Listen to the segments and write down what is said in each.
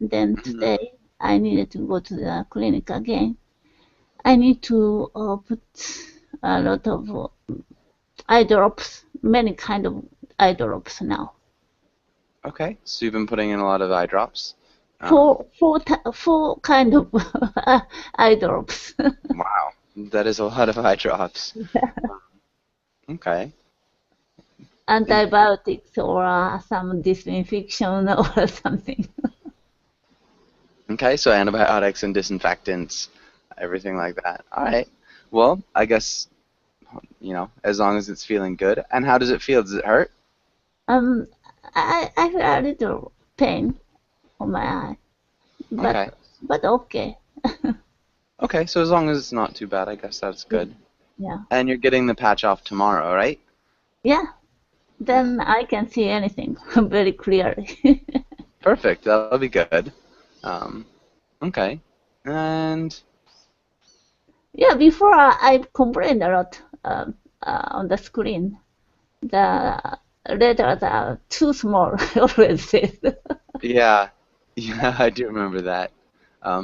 Then today I needed to go to the clinic again. I need to put a lot of eye drops, many kind of eye drops now. Okay, so you've been putting in a lot of eye drops. Four kind of eye drops. Wow, that is a lot of eye drops. Okay. Antibiotics or some disinfection or something. Okay, so antibiotics and disinfectants, everything like that. All right. Well, I guess, as long as it's feeling good. And how does it feel? Does it hurt? I feel a little pain on my eye, Okay. but okay. Okay, so as long as it's not too bad, I guess that's good. Yeah. And you're getting the patch off tomorrow, right? Yeah. Then I can see anything very clearly. Perfect. That'll be good. Okay. And Yeah, before I complained a lot on the screen. The letters are too small, always says. yeah, yeah, I do remember that.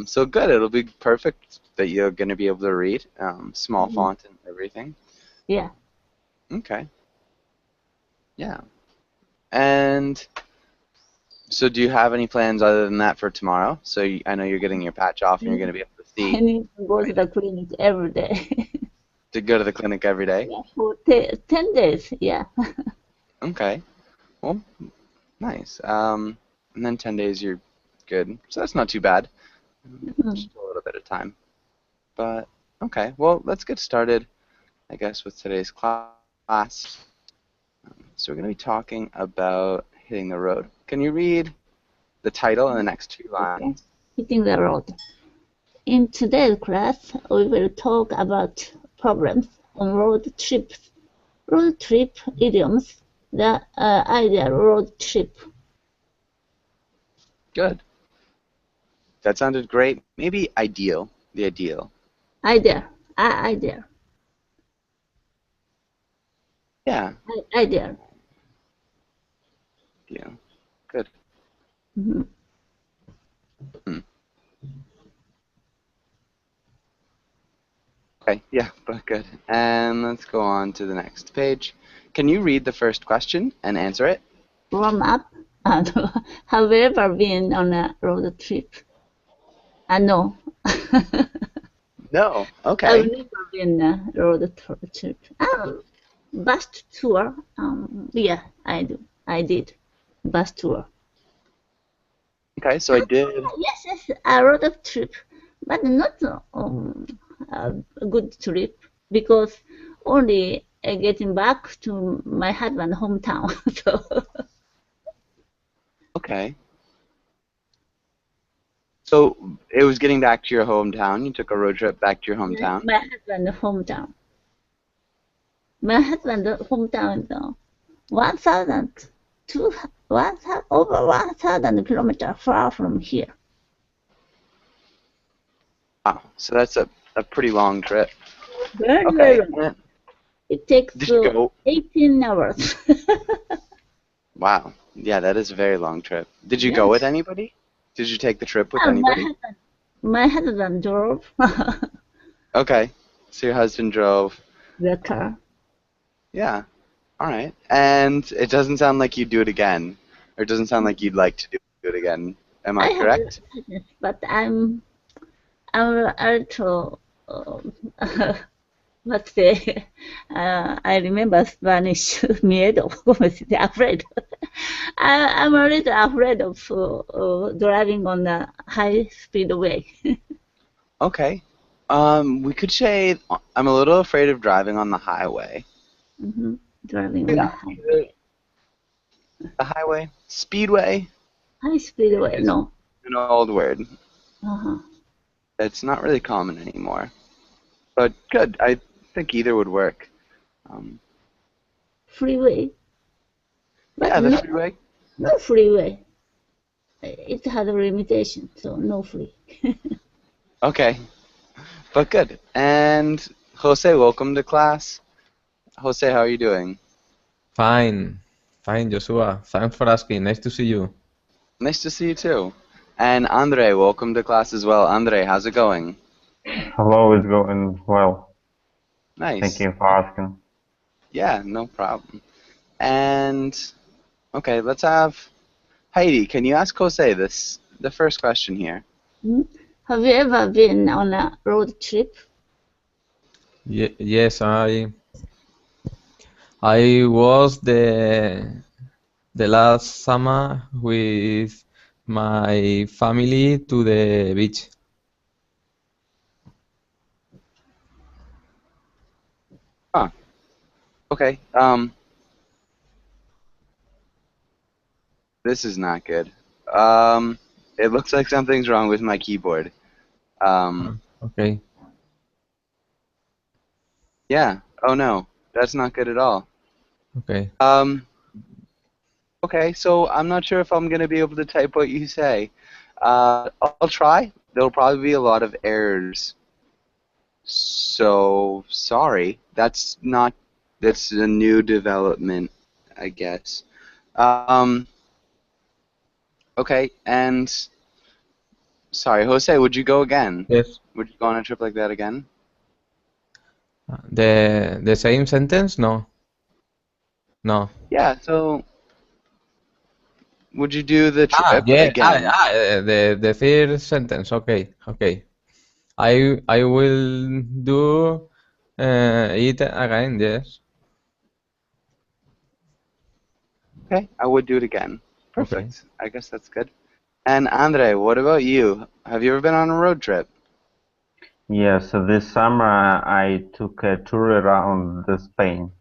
So good. It'll be perfect that you're going to be able to read. Small font and everything. Yeah. Okay. Yeah. And so do you have any plans other than that for tomorrow? So I know you're getting your patch off and you're going to be able to I see. need to go to the clinic every day. To go to the clinic every day? Yeah, for 10 days, yeah. Okay. Well, nice. And then 10 days you're good. So that's not too bad. Just a little bit of time. But, okay. Well, let's get started, I guess, with today's class. So we're going to be talking about hitting the road. Can you read the title and the next two lines? Hitting the road. In today's class, we will talk about problems on road trips. Road trip idioms, the ideal road trip. Good. That sounded great. Maybe ideal. The ideal. Ideal. Ideal. Yeah. Ideal. Yeah. Good. Okay, yeah, but good. And let's go on to the next page. Can you read the first question and answer it? Warm up. Have you ever been on a road trip? No. No. Okay. I've never been on a road trip. Bus tour. Yeah, I do. I did. Bus tour. Okay, so I did. Yes, a road trip, but not a good trip because only getting back to my husband's hometown. So. Okay. So it was getting back to your hometown. You took a road trip back to your hometown. My husband's hometown. My husband's hometown is 1,000 to over 1,000 kilometers far from here. Wow, so that's a pretty long trip. Very long. It takes 18 hours. Wow. Yeah, that is a very long trip. Did you go with anybody? Did you take the trip with anybody? My husband drove. Okay. So your husband drove. The car. Yeah. All right. And it doesn't sound like you'd do it again. Or it doesn't sound like you'd like to do it again. Am I correct? But I'm a little, let's say, I remember Spanish miedo, afraid. I'm a little afraid of driving on a high-speed way. Okay. We could say I'm a little afraid of driving on the highway. Driving on the highway. The highway? Speedway? High-speed way, no. An old word. It's not really common anymore. But good. I think either would work. Freeway. But yeah, the freeway. No freeway. It has a limitation, so no free. Okay. But good. And Jose, welcome to class. Jose, how are you doing? Fine, Joshua. Thanks for asking. Nice to see you. Nice to see you too. And Andre, welcome to class as well. Andre, how's it going? Hello, it's going well. Thank Nice. you for asking. Yeah, no problem. And okay, let's have Heidi. Can you ask Jose the first question here? Have you ever been on a road trip? Yes, I was the last summer with my family to the beach. Huh. Okay. This is not good. It looks like something's wrong with my keyboard. Okay. Yeah. Oh no, that's not good at all. Okay. Okay, so I'm not sure if I'm gonna be able to type what you say. I'll try. There'll probably be a lot of errors. So sorry. That's a new development, I guess. Okay, and sorry, Jose, would you go again? Yes. Would you go on a trip like that again? The same sentence? No. No. Yeah, so would you do the trip Yeah. again? The third sentence. Okay. Okay. I will do it again. Yes. Okay, I would do it again. Okay. Perfect. I guess that's good. And Andre, what about you? Have you ever been on a road trip? Yes, so this summer I took a tour around Spain.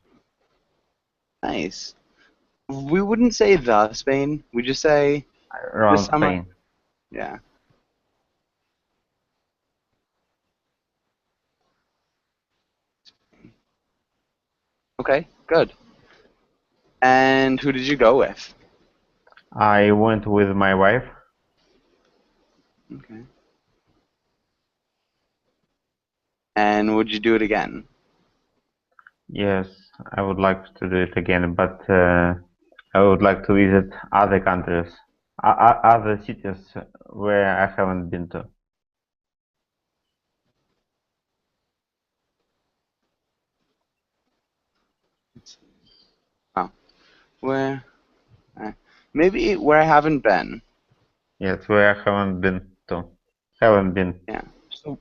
Nice. We wouldn't say the Spain. We just say the Around summer. Spain. Yeah. Okay, good. And who did you go with? I went with my wife. Okay. And would you do it again? Yes, I would like to do it again, but I would like to visit other countries, other cities where I haven't been to. Oh, where? Maybe where I haven't been. Yes, where I haven't been to. Haven't been. Yeah. So,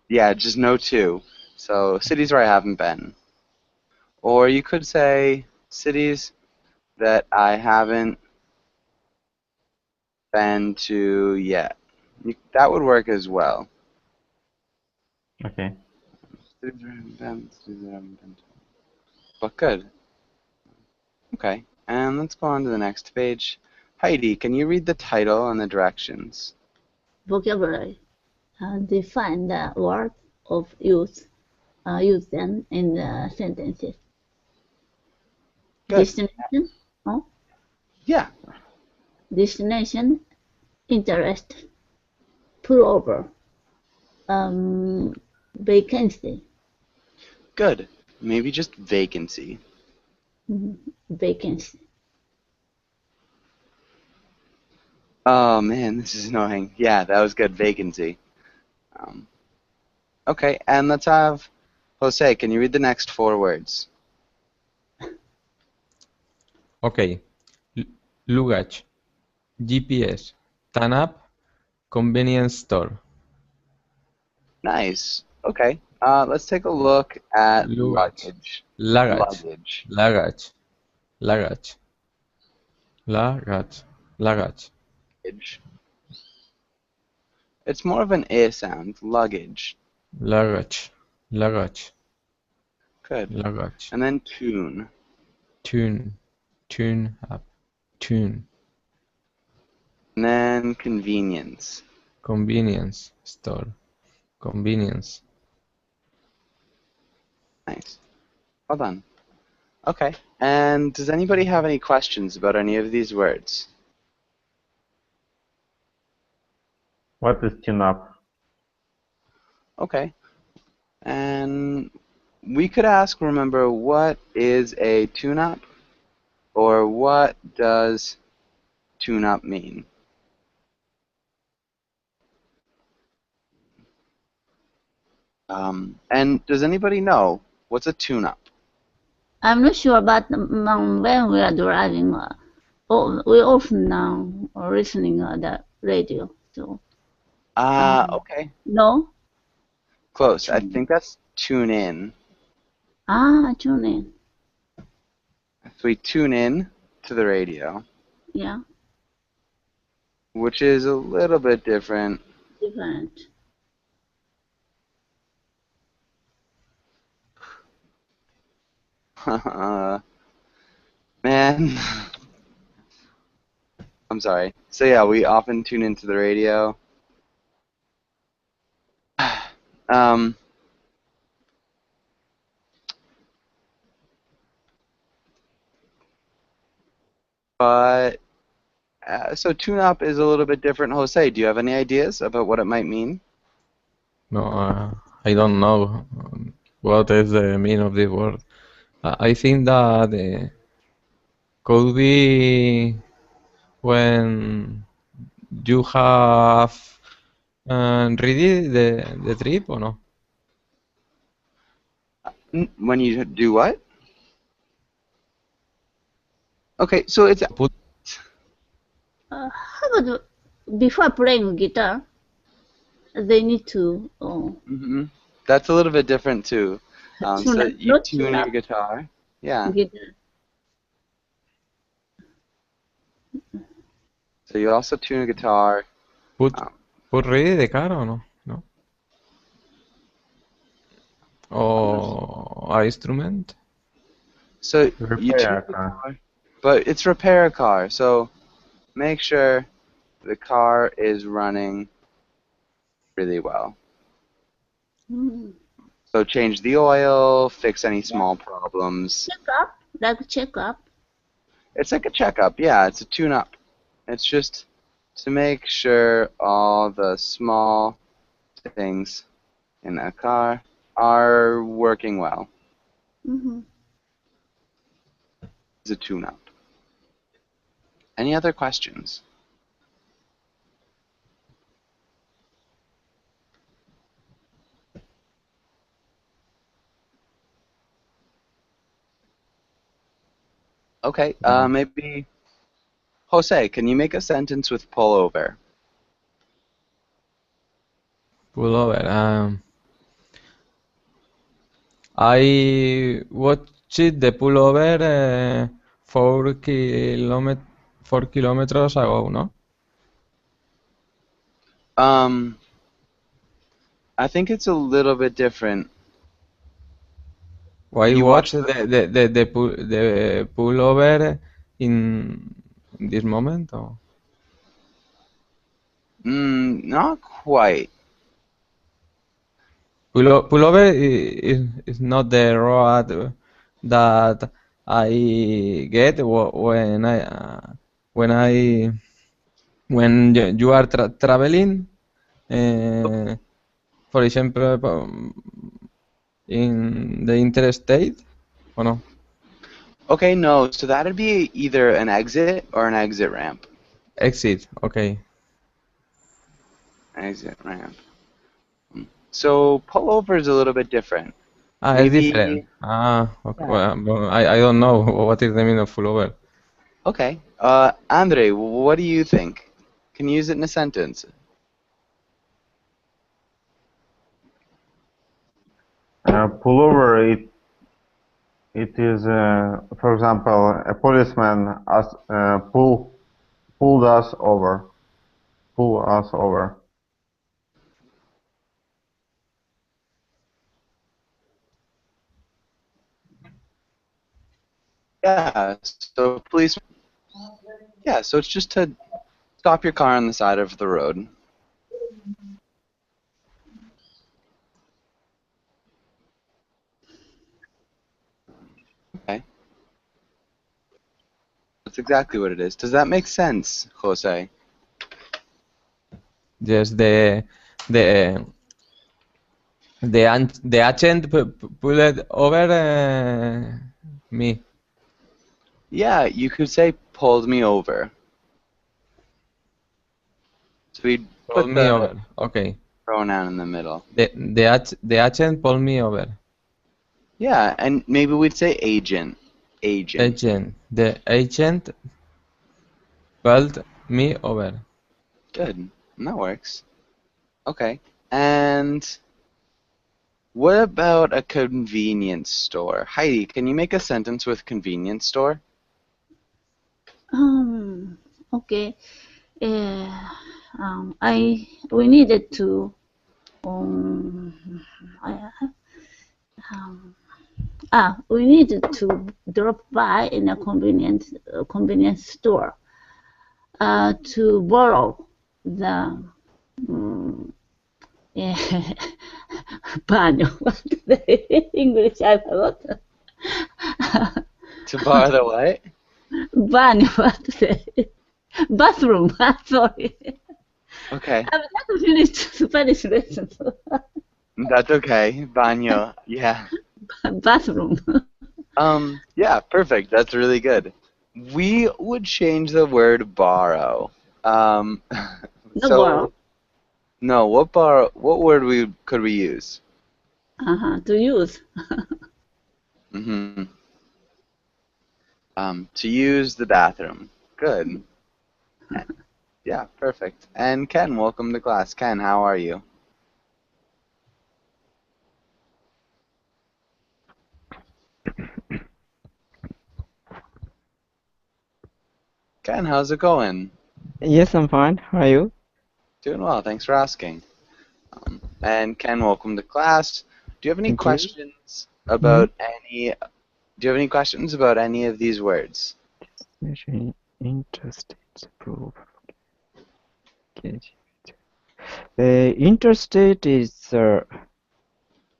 yeah, just no two. So cities where I haven't been. Or you could say cities that I haven't been to yet. That would work as well. Okay. Cities where I haven't been, cities that I haven't been to. But good. Okay, and let's go on to the next page. Heidi, can you read the title and the directions? Vocabulary. Define the word of use. Use them in the sentences. Good. Destination. Oh, Yeah. destination. Interest. Pullover. Vacancy. Good. Maybe just vacancy. Vacancy. Oh man, this is annoying. Yeah, that was good. Vacancy. Okay, and let's have Jose. Can you read the next 4 words? Okay. Luggage. GPS. TANAP. Convenience store. Nice. Okay. Let's take a look at Luggage. luggage. Luggage. Luggage. Luggage. Luggage. Luggage. Luggage. Luggage. It's more of an A sound. Luggage. Luggage. Luggage. Good. Luggage. And then tune. Tune. Tune up. Tune. And then convenience. Convenience store. Convenience. Nice. Well done. Okay. And does anybody have any questions about any of these words? What is tune up? Okay. And we could ask, remember, what is a tune-up? Or what does tune-up mean? And does anybody know what's a tune-up? I'm not sure, but when we are driving, we often listening the radio. So Okay, no, close. I think that's tune in. tune in. So we tune in to the radio, Yeah, which is a little bit different. different. Man, I'm sorry. So yeah, we often tune into the radio. Um, but so tune up is a little bit different. Jose, do you have any ideas about what it might mean? No, I don't know what is the meaning of this word. I think that could be when you have ready the trip or no? When you do what? Okay, so it's Put How about before playing guitar, they need to that's a little bit different too. So tune up, you not tune tune your up guitar. Yeah. guitar. So you also tune a guitar. put Um, put ready the car or no? No. Or a instrument? So you tune Repair the car. car, but it's repair a car. So make sure the car is running really well. Mm. So change the oil, fix any small problems. Check up, like check up. It's like a checkup, yeah, it's a tune-up. It's just to make sure all the small things in a car are working well. Mm-hmm. It's a tune-up. Any other questions? Okay, maybe Jose, can you make a sentence with pull over? Pull over. I watched the pullover 4 kilometers ago, no? I think it's a little bit different. Why You watch watched the pullover in this moment? Or? Not quite. Pullover is not the road that I get when I when you are traveling. For example, in the interstate, or no? Okay, no, so that'd be either an exit or an exit ramp. Exit, okay. Exit ramp. So pullover is a little bit different. It's Maybe, different. Okay. yeah. Well, I don't know what is the meaning of pullover. Okay. Andre, what do you think? Can you use it in a sentence? Pullover, it is, for example, a policeman pulled us over. Pull us over. Yeah, so police. Yeah, so it's just to stop your car on the side of the road. Okay. That's exactly what it is. Does that make sense, Jose? Yes, the agent pulled over me. Yeah, you could say pulled me over. So we'd Pulled put me the over. Okay. pronoun in the middle. The agent pulled me over. Yeah, and maybe we'd say agent. Agent. The agent pulled me over. Good. That works. Okay. And what about a convenience store? Heidi, can you make a sentence with convenience store? Okay. We needed to we needed to drop by in a convenience store to borrow the banyo. What the English? I forgot. To borrow the what? Banyo. What the bathroom? Sorry. Okay. I'm not finished Spanish lesson. That's okay. Baño. Yeah. Bathroom. Yeah, perfect. That's really good. We would change the word borrow. No So borrow. no, what word could we use? To use. Mhm. To use the bathroom. Good. Yeah, perfect. And Ken, welcome to class. Ken, how are you? Ken, how's it going? Yes, I'm fine. How are you? Doing well, thanks for asking. And Ken, welcome to class. Do you have any Thank you. questions about any? Do you have any questions about any of these words? Especially interstate proof. Okay. Interstate is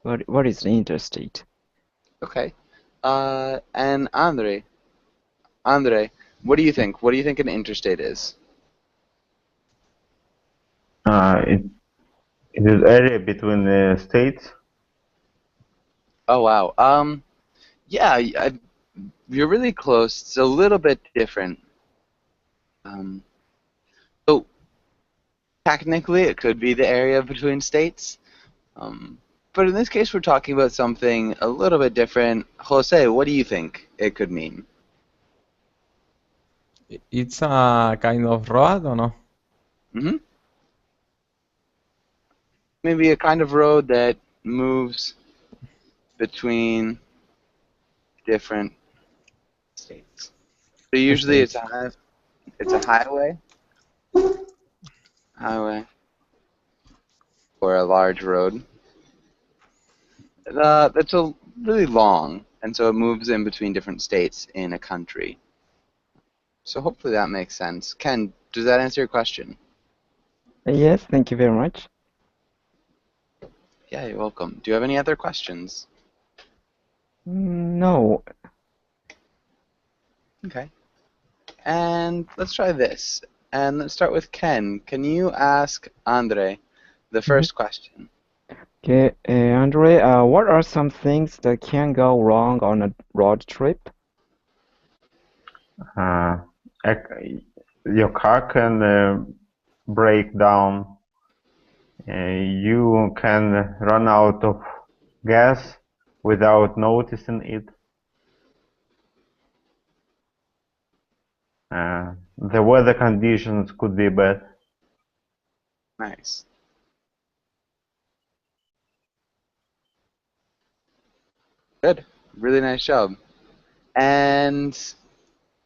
what is the interstate? Okay. And Andre, what do you think? What do you think an interstate is? It is area between the states. Oh wow. Yeah, you're really close. It's a little bit different. So technically, it could be the area between states. But in this case, we're talking about something a little bit different. Jose, what do you think it could mean? It's a kind of road or no? Hmm. Maybe a kind of road that moves between different states. So usually it's a highway, or a large road. That's really long, and so it moves in between different states in a country. So hopefully that makes sense. Ken, does that answer your question? Yes, thank you very much. Yeah, you're welcome. Do you have any other questions? No. Okay. And let's try this. And let's start with Ken. Can you ask Andre the first question? Okay, Andre, what are some things that can go wrong on a road trip? Your car can break down. You can run out of gas without noticing it. The weather conditions could be bad. Nice. Good. Really nice job. And,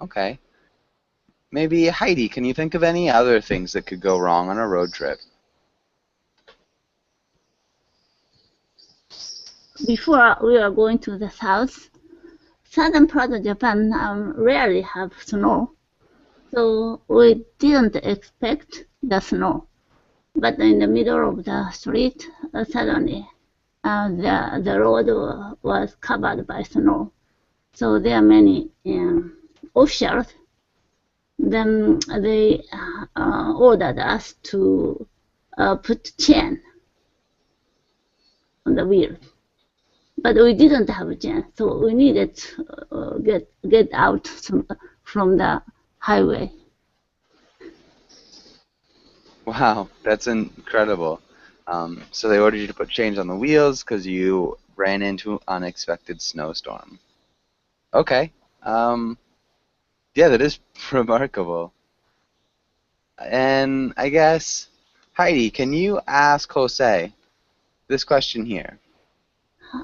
okay. Maybe Heidi, can you think of any other things that could go wrong on a road trip? Before we are going to the south, southern part of Japan rarely have snow, so we didn't expect the snow. But in the middle of the street, suddenly the road was covered by snow. So there are many officials. Then they ordered us to put chain on the wheel. But we didn't have a chain, so we needed to get out from the highway. Wow, that's incredible. So they ordered you to put change on the wheels because you ran into an unexpected snowstorm. Okay. Yeah, that is remarkable. And I guess, Heidi, can you ask Jose this question here?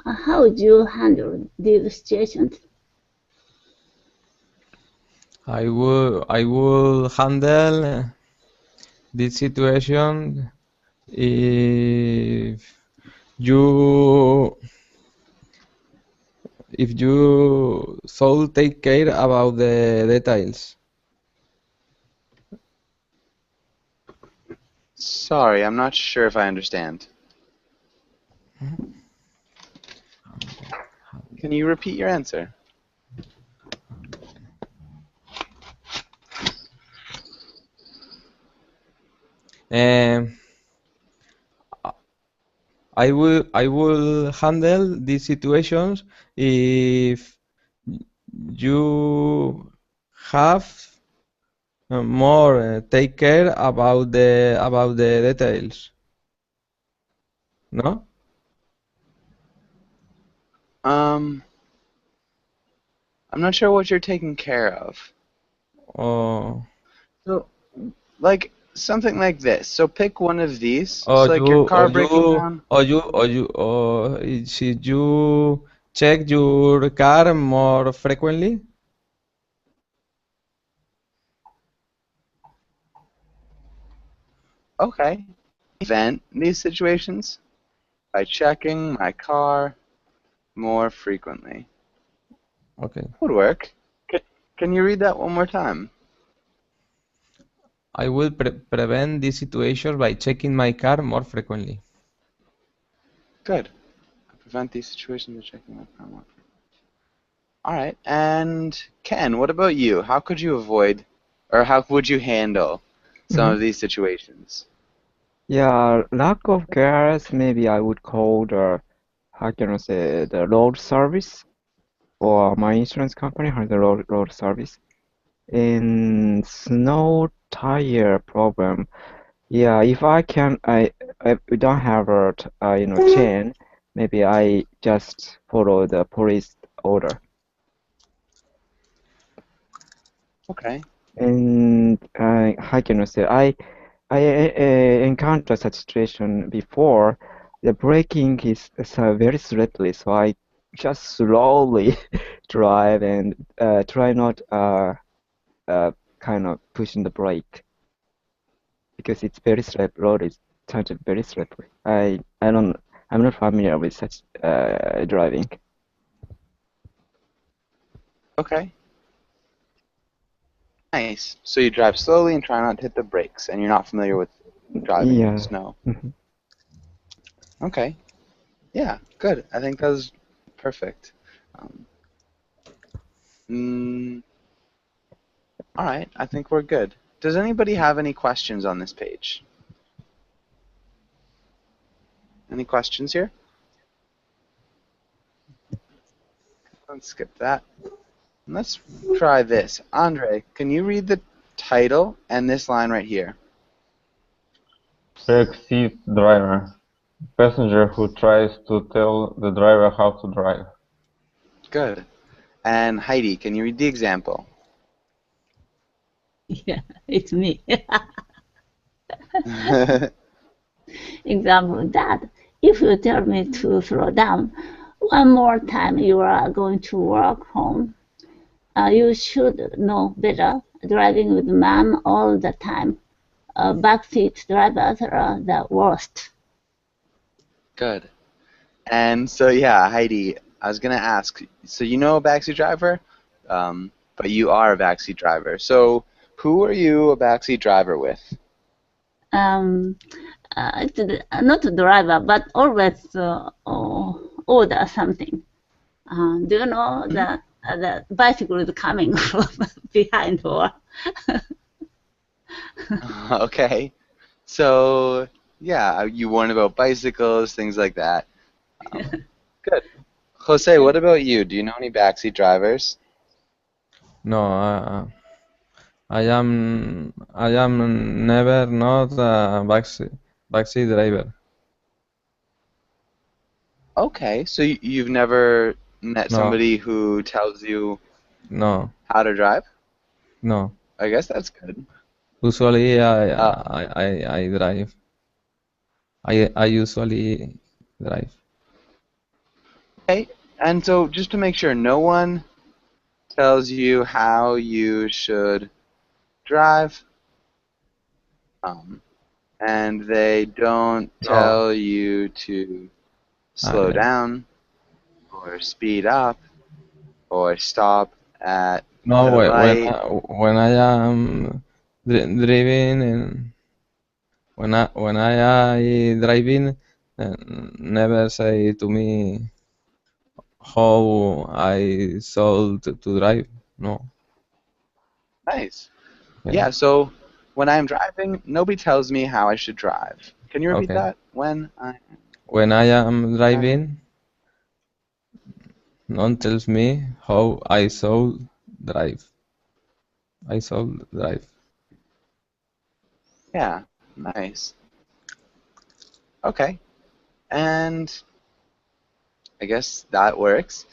How would you handle these situations? I will handle this situation if you should take care about the details. Sorry, I'm not sure if I understand. Can you repeat your answer? Um, I will handle these situations if you have more take care about the details. No? I'm not sure what you're taking care of. Or So, like something like this. So pick one of these. or So like your car breaking down. should you check your car more frequently? Okay. Prevent these situations by checking my car more frequently. Okay. Would work. Can you read that one more time? I will prevent this situation by checking my car more frequently. Good. Prevent these situations by checking my car more frequently. All right. And Ken, what about you? How could you avoid, or how would you handle some Mhm. of these situations? Yeah, lack of gas, maybe I would call the, how can I say, the road service, or my insurance company has a road service. In snow tire problem, yeah, if I don't have a chain, maybe I just follow the police order. Okay. And how can I say, I encountered such situation before. The braking is very slippery, so I just slowly drive and try not kind of pushing the brake because it's very slippery. Road is turned very slippery. I'm not familiar with such driving. Okay. Nice. So you drive slowly and try not to hit the brakes, and you're not familiar with driving in the Yeah. snow. Mhm. Okay. Yeah, good. I think that was perfect. Um, mm, all right, I think we're good. Does anybody have any questions on this page? Any questions here? Let's skip that. Let's try this. Andre, can you read the title and this line right here? Backseat driver. Passenger who tries to tell the driver how to drive. Good. And Heidi, can you read the example? Yeah, it's me. Example, Dad, if you tell me to slow down one more time, you are going to walk home. You should know better. Driving with mom all the time. Backseat drivers are the worst. Good. And so, yeah, Heidi, I was going to ask, so you know a backseat driver, but you are a backseat driver. So who are you a backseat driver with? Um, it's not a driver, but always order something. Do you know that the bicycle is coming from behind or? Okay. So, yeah, you warn about bicycles, things like that. Good. Jose, what about you? Do you know any backseat drivers? No, I am never not a backseat driver. Okay, so you've never met No, somebody who tells you no, how to drive? no. I guess that's good. Usually Uh, I drive. I usually drive. okay, and so just to make sure, no one tells you how you should drive, um, and they don't No. tell you to slow I, down or speed up or stop at no, the light. when I am driving and when I driving, never say to me how I to drive. No. Nice. Okay. Yeah, so when I'm driving, nobody tells me how I should drive. Can you repeat Okay. that? When I When I am driving? driving, no one tells me how I should drive. I should drive. Yeah, nice. Okay, and I guess that works.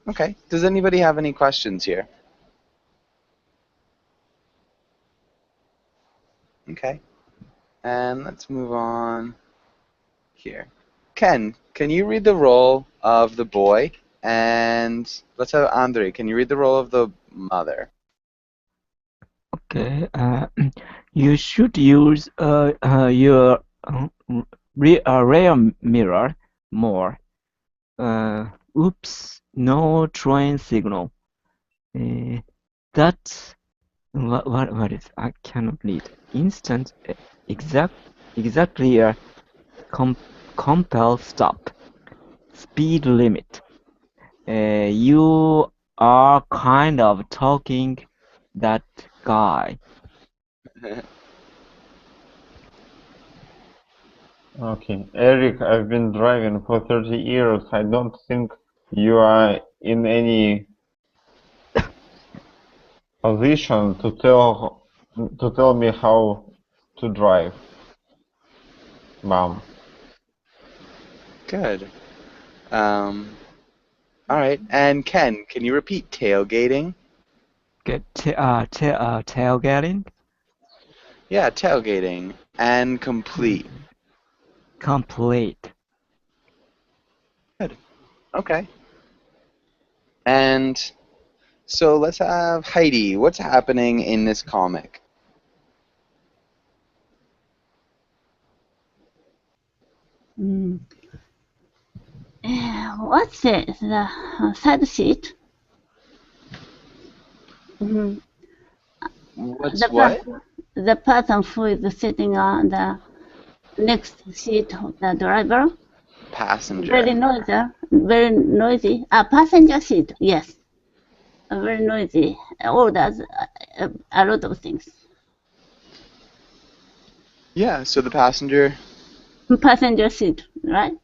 Okay, does anybody have any questions here? Okay, and let's move on here. Ken, can you read the role of the boy? And let's have Andre. Can you read the role of the mother? Okay. You should use your rear mirror more. Oops, no train signal. That's what is I cannot read. Instant exactly a compel stop. Speed limit. You are kind of talking that guy. Okay, Eric, I've been driving for 30 years. I don't think you are in any position to tell me how to drive, mom. Good. All right. And Ken, can you repeat tailgating? Get tailgating Yeah, tailgating. And complete. complete. Good. Okay. And so let's have Heidi. What's happening in this comic? Mm. What's the side sheet? Mm. What's The what? the person who is sitting on the next seat of the driver. Very Passenger. noisy. Very noisy. Passenger seat. Yes. Very noisy. Orders a lot of things. Yeah, so the passenger. Passenger seat, right?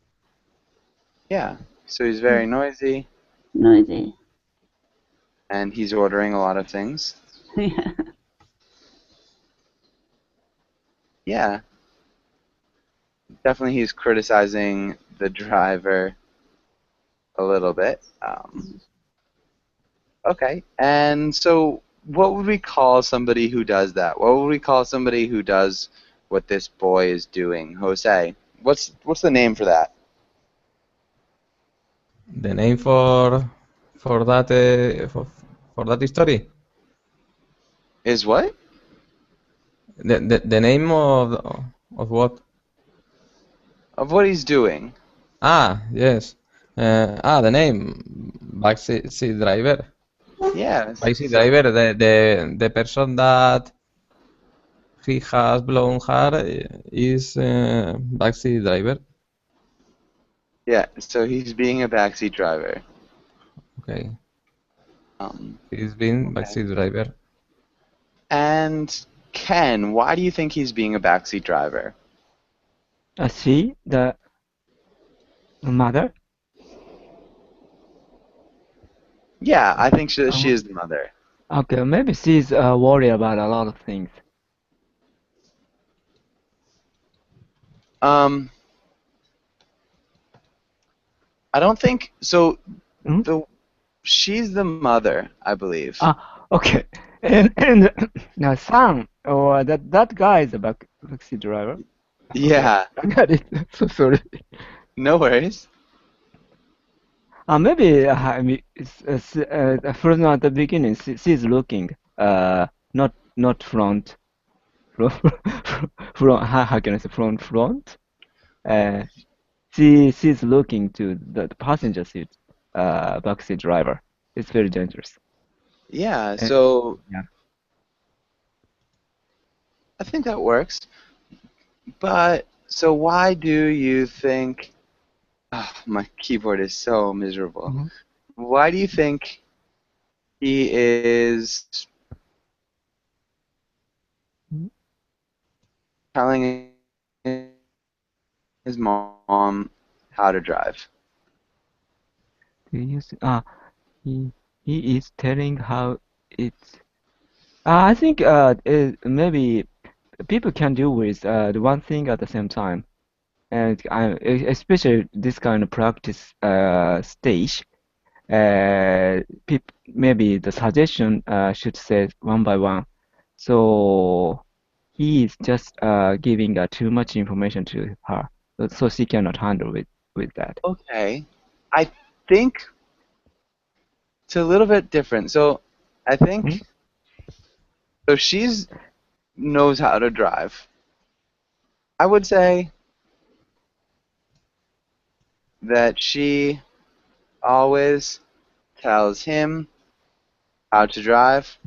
Yeah. So he's very noisy Noisy. and he's ordering a lot of things. Yeah. Yeah. Definitely he's criticizing the driver a little bit. Okay. And so what would we call somebody who does that? What would we call somebody who does what this boy is doing? Jose, what's the name for that? The name for that for that story. Is what? The name of what? Of what he's doing. Yes. The name backseat driver. Yeah. Backseat So driver. The person that he has blonde hair is backseat driver. yeah, so he's being a backseat driver. Okay. Um, He's been okay. backseat driver. And Ken, why do you think he's being a backseat driver? See the mother. Yeah, I think she is the mother. Okay, maybe she's worried about a lot of things. Um, I don't think so. Hmm? She's the mother, I believe. Ah, okay. And now Sam or that guy is a taxi driver. Okay, Yeah, I got it. So sorry. no worries. Maybe I mean, from at the beginning, she's looking, not front, front, front. How can I say front? Uh, she's looking to the passenger seat, backseat driver. It's very dangerous. Yeah, Uh, so yeah. I think that works. But so why do you think? Oh, my keyboard is so miserable. Mhm. Why do you think he is telling his mom how to drive? Do you see? He he is telling how it's. I think maybe people can do with the one thing at the same time, and especially this kind of practice stage. Maybe the suggestion should say one by one. So he is just giving too much information to her, so she cannot handle with that. Okay, I think it's a little bit different. So I Hmm? think so. She's knows how to drive. I would say that she always tells him how to drive,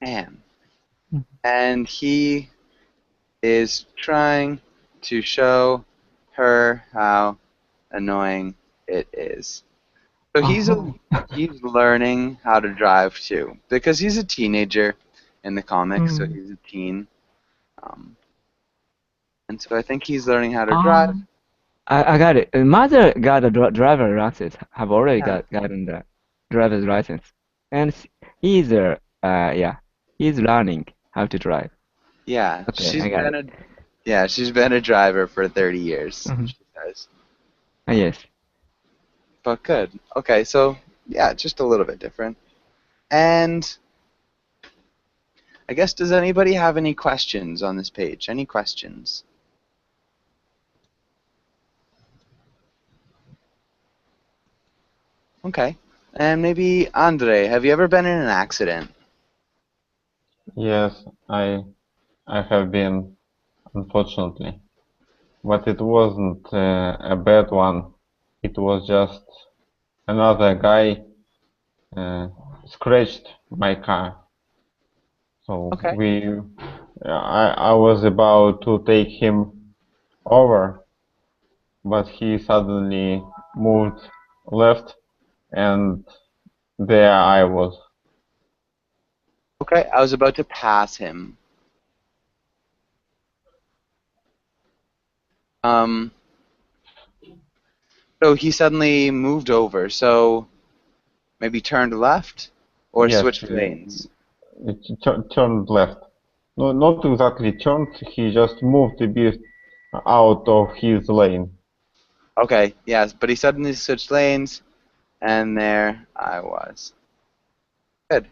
man, Mhm. and he is trying to show her how annoying it is. So Uh-huh. he's learning how to drive too because he's a teenager in the comics, so Mm. he's a teen, um, and so I think he's learning how to Ah, drive. I got it. Mother got a driver license. Have already Yeah, gotten the driver's license, and he's yeah, he's learning how to drive. yeah, Okay, I got it. she's been a driver for 30 years. Hmm. She says, Yes. but good. Okay, so yeah, just a little bit different. And I guess does anybody have any questions on this page? Any questions? Okay. And maybe Andre, have you ever been in an accident? Yes, I have been, unfortunately, but it wasn't a bad one. It was just another guy uh, scratched my car. So Okay. I was about to take him over, but he suddenly moved left, and there I was. Okay, I was about to pass him. Um, so he suddenly moved over. So maybe turned left or Yes, switched lanes. it turned left. No, not exactly turned. He just moved a bit out of his lane. Okay, yes, but he suddenly switched lanes, and there I was. Good.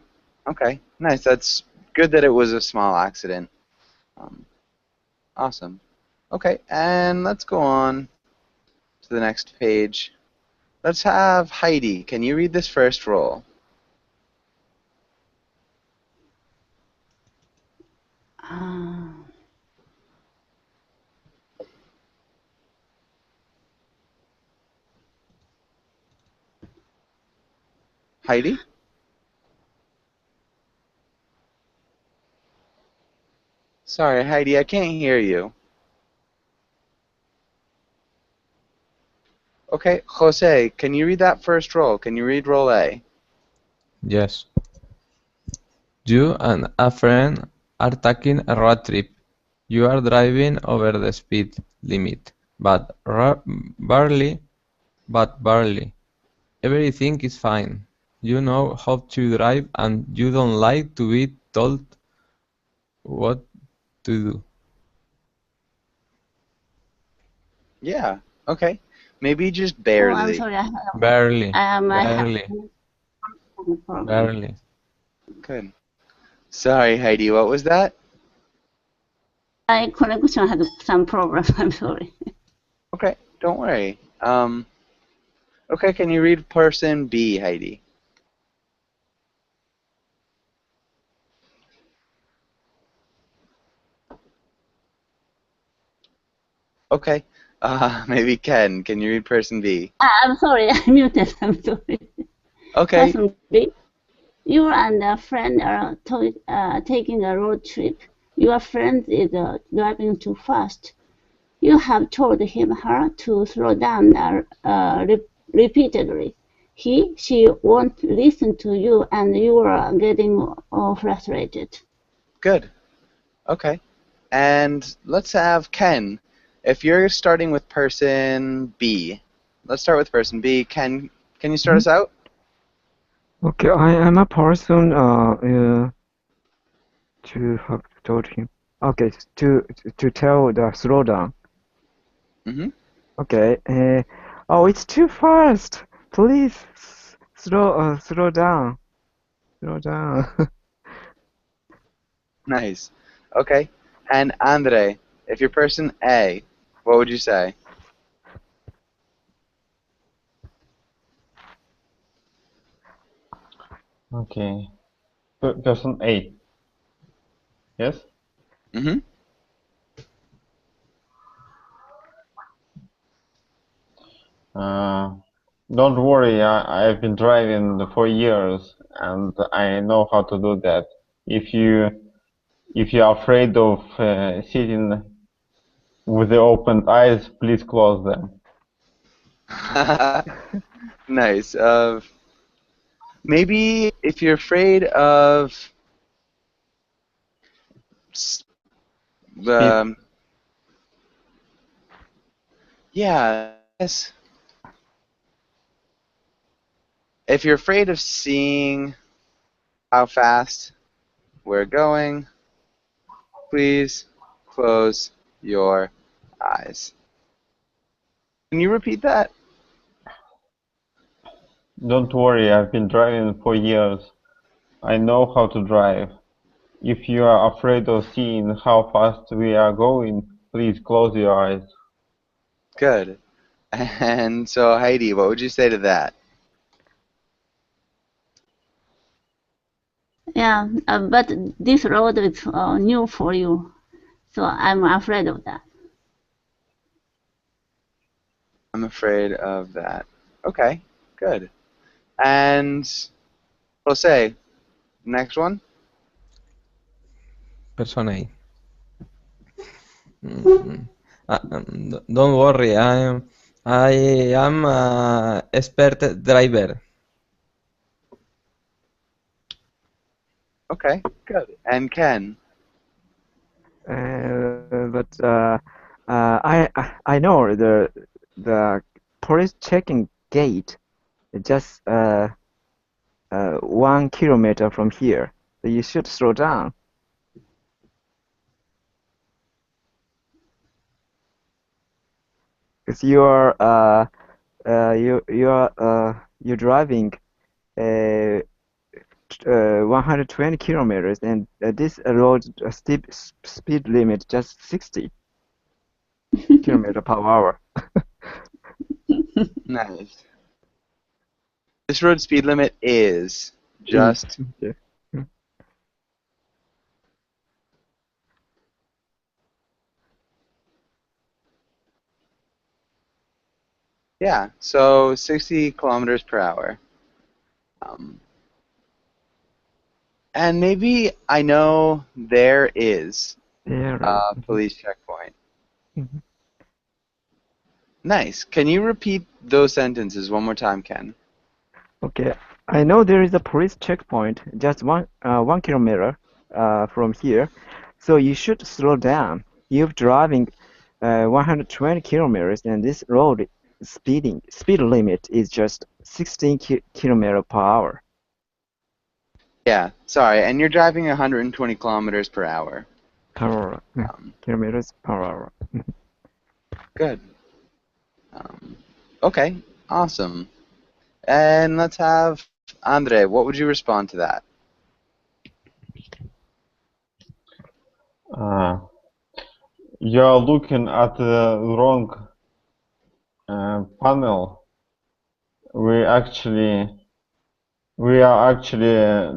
Okay, nice. That's good that it was a small accident. Um, awesome. Okay, and let's go on to the next page. Let's have Heidi. Can you read this first roll? Ah, Heidi? Sorry, Heidi, I can't hear you. Okay, Jose, can you read that first roll? Can you read roll A? Yes. You and a friend are taking a road trip. You are driving over the speed limit, but barely. Everything is fine. You know how to drive and you don't like to be told what to do. Yeah, okay. Maybe just Oh, I'm barely. sorry. Barely. I Barely. have a problem. Barely. Good. Sorry, Heidi. What was that? My connection had some problem. I'm sorry. Okay, don't worry. Okay, can you read person B, Heidi? Okay. Maybe Ken. Can you read person B? I'm sorry. I muted. I'm sorry. Okay. Person B. You and a friend are taking a road trip. Your friend is driving too fast. You have told her to slow down repeatedly. She won't listen to you, and you are getting frustrated. Good. Okay. And let's have Ken. If you're starting with person B, let's start with person B. Ken, can you start us out? Okay, I am a person to have told him. Okay, to tell the slow down. Mm-hmm. Okay. Oh, it's too fast. Please slow down. Slow down. Nice. Okay. And Andre, if you're person A, what would you say? Okay. Person A. Yes? Mm-hmm. Don't worry, I've been driving for years and I know how to do that. If you're afraid of sitting with the open eyes, please close them. Nice. Maybe if you're afraid of s- Speed. yeah, yes. If you're afraid of seeing how fast we're going, please close your eyes. Can you repeat that? Don't worry, I've been driving for years. I know how to drive. If you are afraid of seeing how fast we are going, please close your eyes. Good. And so, Heidi, what would you say to that? Yeah, but this road is new for you, so I'm afraid of that. I'm afraid of that. Okay, good. And Jose, next one. Person A. Don't worry, I am a expert driver. Okay, good. And Ken. I know the police checking gate is just 1 kilometer from here. So you should slow down. Because you're driving uh, 120 kilometers, and this road speed limit just 60 kilometer per hour. Nice. This road speed limit is just Okay. yeah, so 60 kilometers per hour. Um, and maybe I know there is Yeah, a right. police checkpoint. Mhm. Nice. Can you repeat those sentences one more time, Ken? Okay, I know there is a police checkpoint just 1 kilometer from here, so you should slow down. You're driving 120 kilometers, and this road speed limit is just 16 kilometer per hour. Yeah, sorry. And you're driving 120 kilometers per hour. Per hour. Um, Kilometers per hour. good. Um, Okay, awesome. And let's have Andre. What would you respond to that? You're looking at the wrong panel. We are actually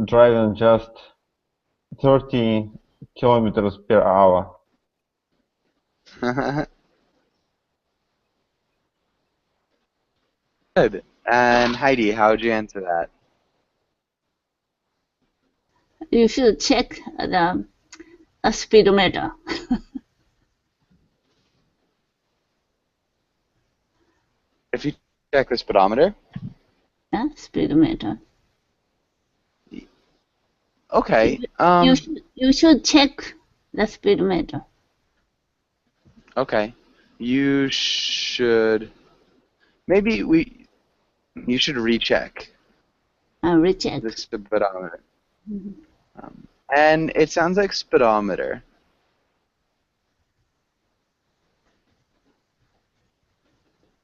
driving just 30 kilometers per hour. Good. And Heidi, how would you answer that? You should check the speedometer. If you check the speedometer. Yeah, speedometer. Okay. You should check the speedometer. Okay. You should. Maybe you should recheck Recheck. the speedometer. And it sounds like speedometer.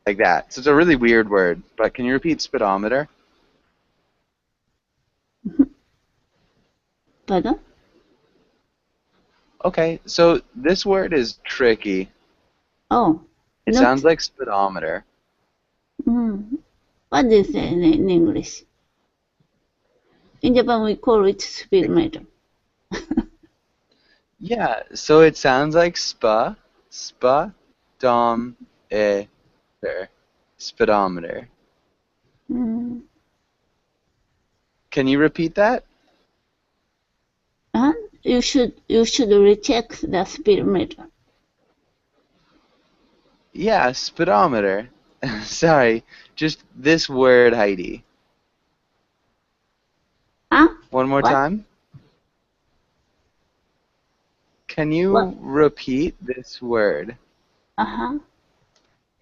Like that. So it's a really weird word, but can you repeat speedometer? Pardon? Okay, so this word is tricky. Oh. It sounds like speedometer. What do you say in English? In Japan, we call it speedometer. Yeah, so it sounds like dom, speedometer. Can you repeat that? You should recheck the speedometer. Yeah, speedometer. Sorry, just this word, Heidi. One more time. Can you repeat this word?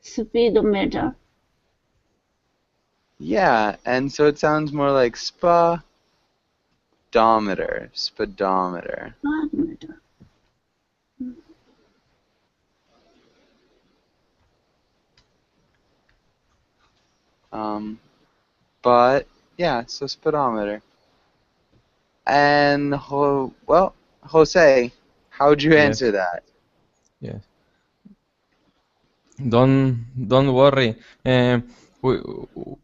Speedometer. Yeah, and so it sounds more like speedometer. Speedometer. Speedometer. But yeah, so speedometer. And well, Jose, how would you answer that? Yes. Don't worry.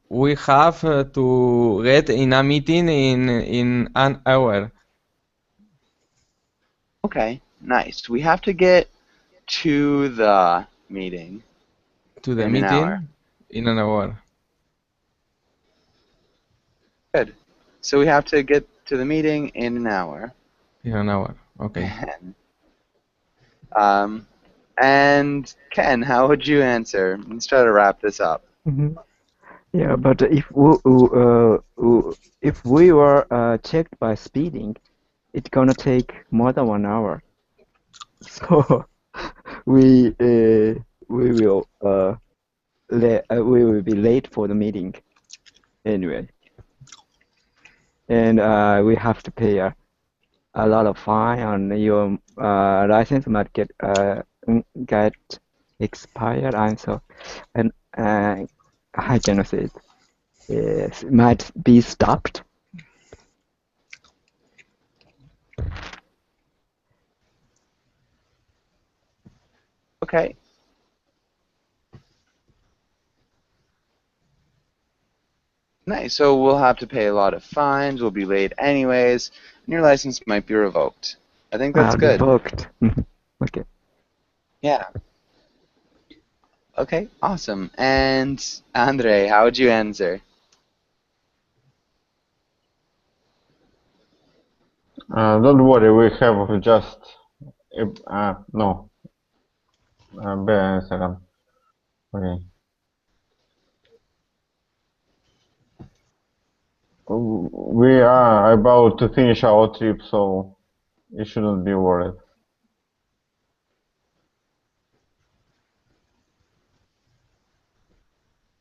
We have to get in a meeting in an hour. Okay, nice. We have to get to the meeting. To the in meeting an hour. in an hour. Good. So we have to get to the meeting in an hour. In an hour. Okay. And Ken, how would you answer? Let's try to wrap this up. Yeah, but if we were checked by speeding, it's gonna take more than 1 hour. So we will be late for the meeting anyway, and we have to pay a lot of fine, and your license might get expired, and I cannot say it. Yes, might be stopped. Okay. Nice. So we'll have to pay a lot of fines. We'll be late anyways, and your license might be revoked. I think that's good. Revoked. Okay. Yeah. Okay. Awesome. And Andre, how would you answer? Don't worry, we have just no. Bear a second. Okay. We are about to finish our trip, so you shouldn't be worried.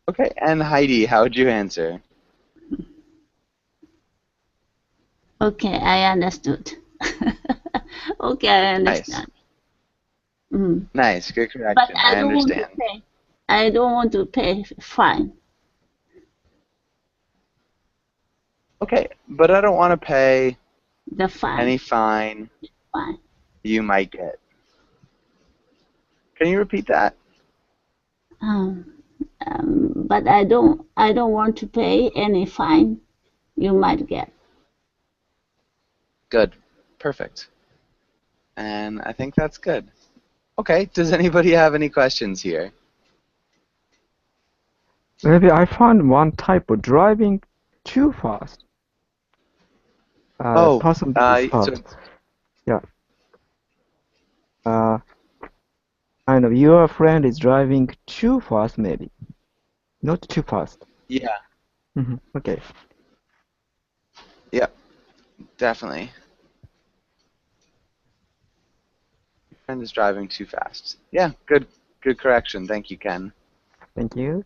Okay. And Heidi, how would you answer? Okay, I understood. Okay, I understand. Nice. Good correction. But I understand. I don't want to pay fine. Okay, but I don't want to pay The fine. any fine Fine. you might get. Can you repeat that? But I don't want to pay any fine you might get. Good. Perfect. And I think that's good. Okay, does anybody have any questions here? Maybe I found one type of driving too fast. Person is so fast. Yeah. I know your friend is driving too fast, maybe. Not too fast. yeah, Okay. yeah, definitely. Your friend is driving too fast. Yeah, good correction. Thank you, Ken. Thank you.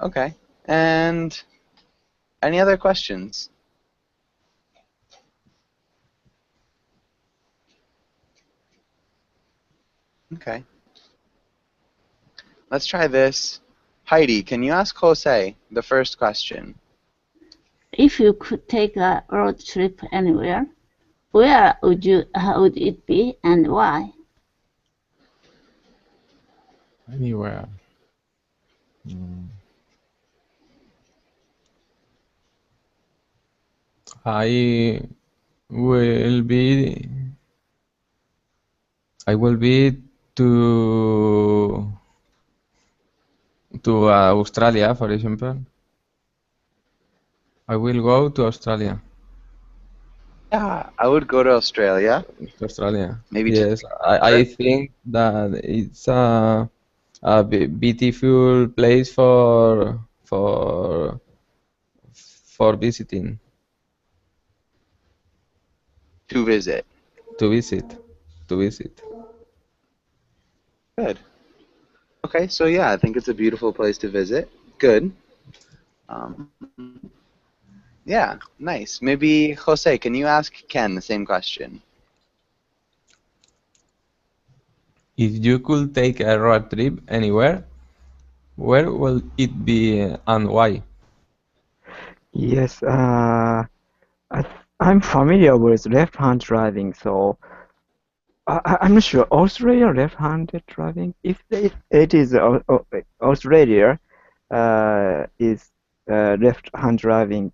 Okay, and any other questions? Okay. Let's try this. Heidi, can you ask Jose the first question? If you could take a road trip anywhere, where would it be and why? Anywhere. I will be to Australia, for example. I will go to Australia. Yeah, I would go to Australia. Australia. Maybe Yes, just I think that it's a beautiful place for visiting, to visit. to visit, to visit. Good. Okay, so yeah, I think it's a beautiful place to visit. Good. Um, yeah, nice. Maybe Jose, can you ask Ken the same question? If you could take a road trip anywhere, where will it be and why? Yes. I'm familiar with left-hand driving, so I'm not sure. Australia left-handed driving? If it is Australia, is left-hand driving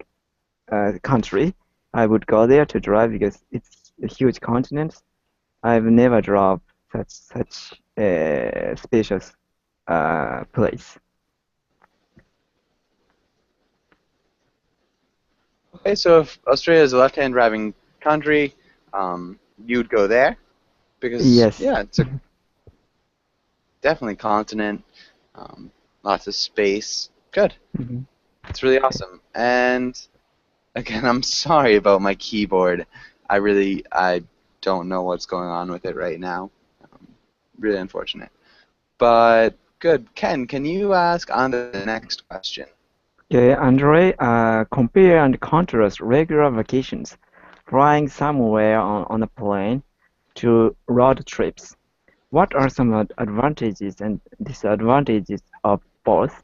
country, I would go there to drive because it's a huge continent. I've never drove such a spacious place. Okay, so if Australia is a left-hand driving country, you'd go there because Yes. yeah, it's a definitely continent, lots of space. Good. Mhm. It's really awesome. And again, I'm sorry about my keyboard. I don't know what's going on with it right now. Really unfortunate. But good. Ken, can you ask on the next question? Okay, Andre, compare and contrast regular vacations, flying somewhere on a plane, to road trips. What are some advantages and disadvantages of both?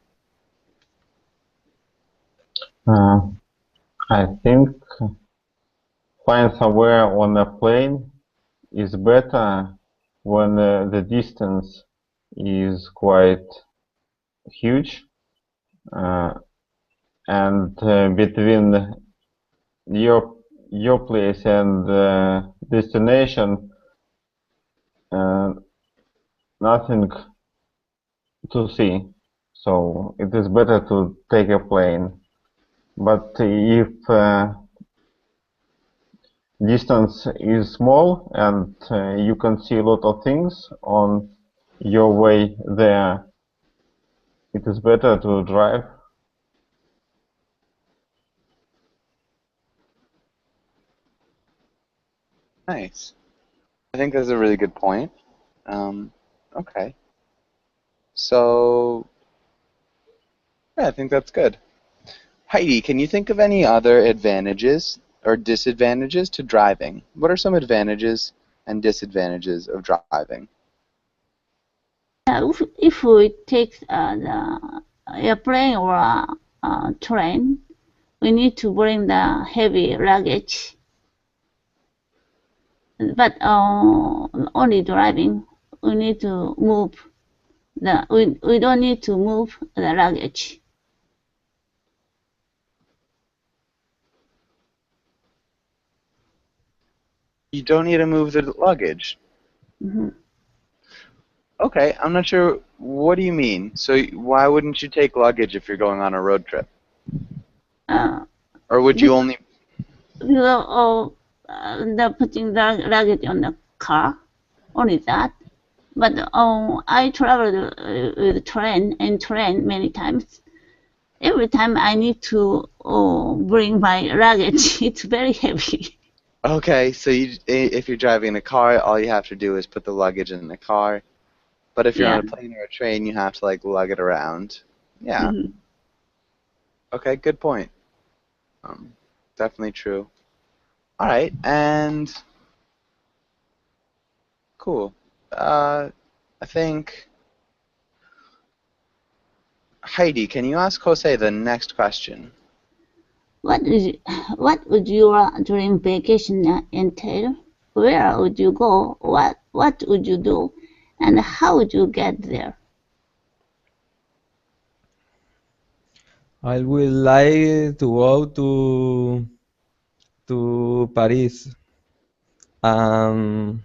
I think flying somewhere on a plane is better when the distance is quite huge, and between your place and destination, nothing to see. So it is better to take a plane. But if distance is small and you can see a lot of things on your way there, it is better to drive. Nice. I think that's a really good point. Okay. So, yeah, I think that's good. Heidi, can you think of any other advantages or disadvantages to driving? What are some advantages and disadvantages of driving? if we take the airplane or train, we need to bring the heavy luggage. But only driving, we need to move we don't need to move the luggage. You don't need to move the luggage. Mm-hmm. Okay, I'm not sure. What do you mean? So why wouldn't you take luggage if you're going on a road trip? Or would you only... Because the putting the luggage on the car, only that. But I traveled with train many times. Every time I need to bring my luggage, it's very heavy. Okay, so if you're driving a car, all you have to do is put the luggage in the car. But if you're on a plane or a train, you have to like lug it around. Yeah. Mm-hmm. Okay, good point. Definitely true. All right, and cool. I think Heidi, can you ask Jose the next question? What would your dream vacation entail? Where would you go? What would you do? And how would you get there? I would like to go to Paris. I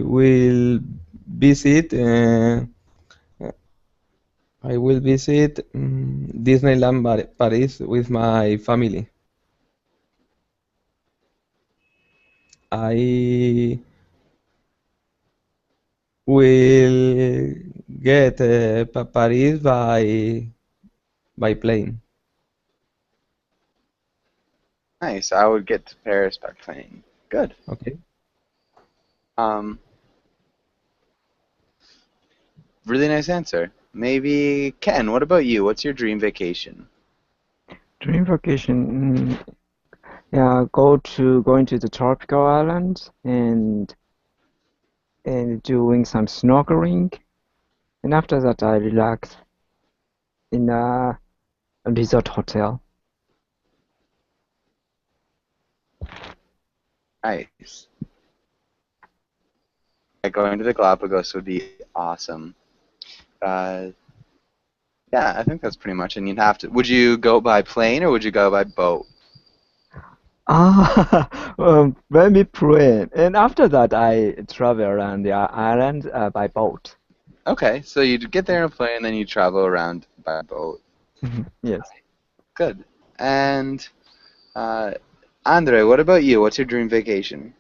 will visit. I will visit Disneyland Paris with my family. I will get Paris by plane. Nice. I would get to Paris by plane. Good. Okay. Really nice answer. Maybe Ken, what about you? What's your dream vacation? Dream vacation, yeah, going to the tropical islands and doing some snorkeling, and after that I relax in a resort hotel. Nice. Going to the Galapagos would be awesome. Yeah, I think that's pretty much. And you'd have to. Would you go by plane or would you go by boat? Maybe plane, and after that I travel around the island by boat. Okay, so you'd get there in a plane, then you travel around by boat. Yes. Good. And Andre, what about you? What's your dream vacation?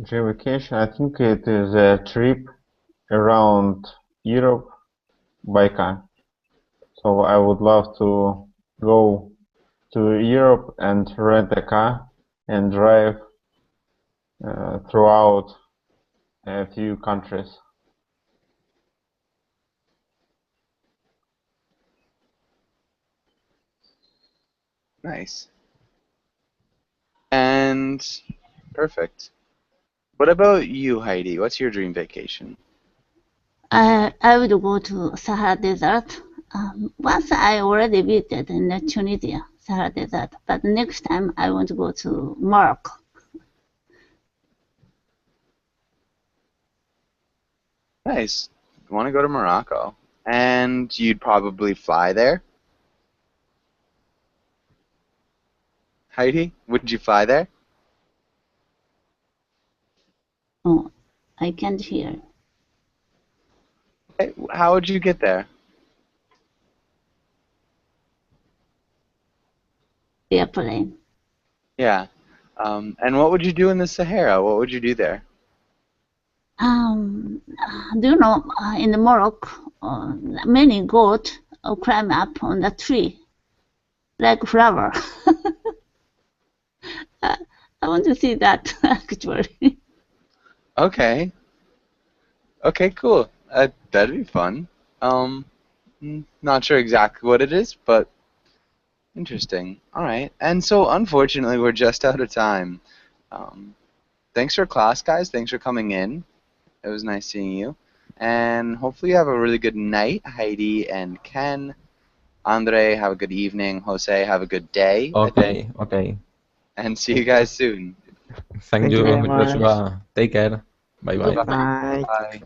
Dream vacation, I think it is a trip around Europe by car. So I would love to go to Europe and rent a car and drive throughout a few countries. Nice. And perfect. What about you, Heidi? What's your dream vacation? I would go to Sahara Desert. Once I already visited in Tunisia, Sahara Desert, but next time I want to go to Morocco. Nice. You want to go to Morocco. And you'd probably fly there? Heidi, would you fly there? Oh, I can't hear. Okay, how would you get there? Airplane. Yeah. And what would you do in the Sahara? What would you do there? Do you know in the Morocco, many goats climb up on the tree like flower. I want to see that actually. Okay. Okay, cool. That'd be fun. Not sure exactly what it is, but Interesting. All right. And so, unfortunately, we're just out of time. Thanks for class, guys. Thanks for coming in. It was nice seeing you. And hopefully you have a really good night, Heidi and Ken. Andre, have a good evening. Jose, have a good day, I think. Okay. And see you guys soon. Thank Thank you you, very much. Joshua. Take care. Bye bye. Bye-bye. Bye. Bye.